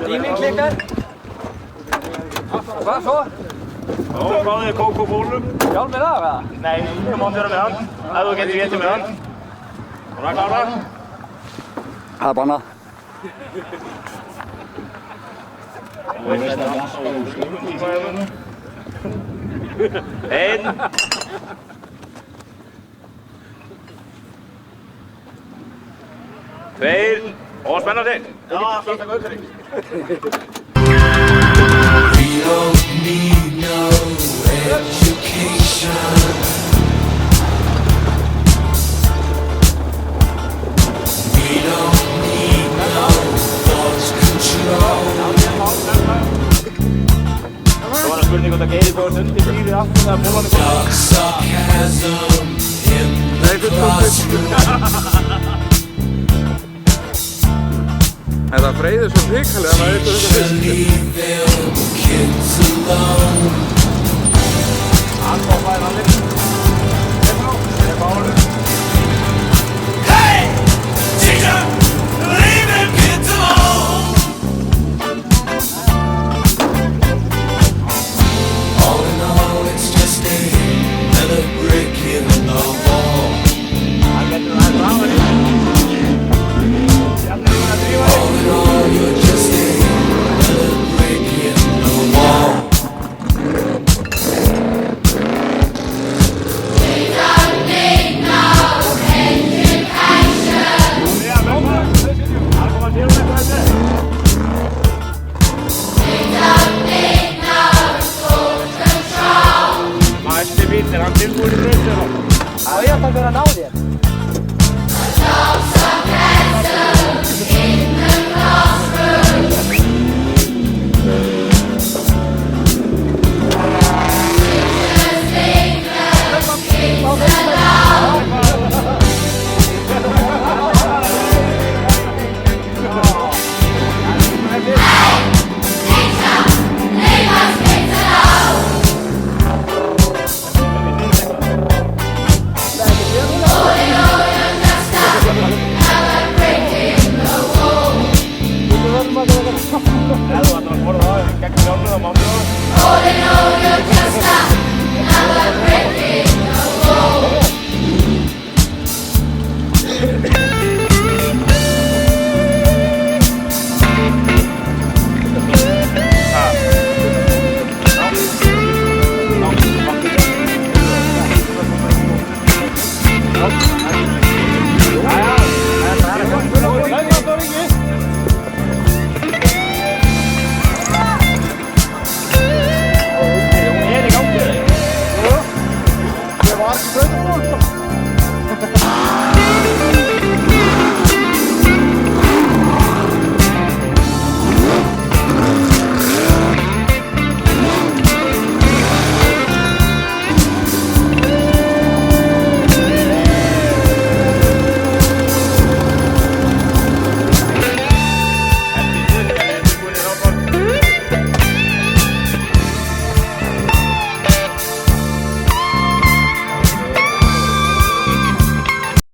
Rýmingklikkar. Hvað svo? Báðið kókóbólum. Hjálmir af, eða? Nei, þú mátt vera með hann. Ef þú getur getið með hann. Svona klára. Það er bannað. Einn. Tveir. Og spennandi. Já, þetta er auðvitað. We don't need no education. We don't need no thought control. Það var spurning hvort að Geiri búið undir fyrir aftur þegar bólanum kom. Dark sarcasm in the classroom. Það freyðir svo hrikalega að maður eitthvað Should leave them kids alone. Hey! Teacher! Leave them kids alone! All in all, it's just another brick in the wall. All in all, you're just another brick in the wall. We don't need no education. We don't need no thought control. Næsti bíll hann tilbúinn í brautina. Á ég að taka að ná þér? Dark sarcasm in the classroom. Teachers leave them kids alone. Teacher, leave us kids alone. All in all, you're just another brick in the wall. All in all, you're just another brick in the wall. Ég var ekki brauðið fólk.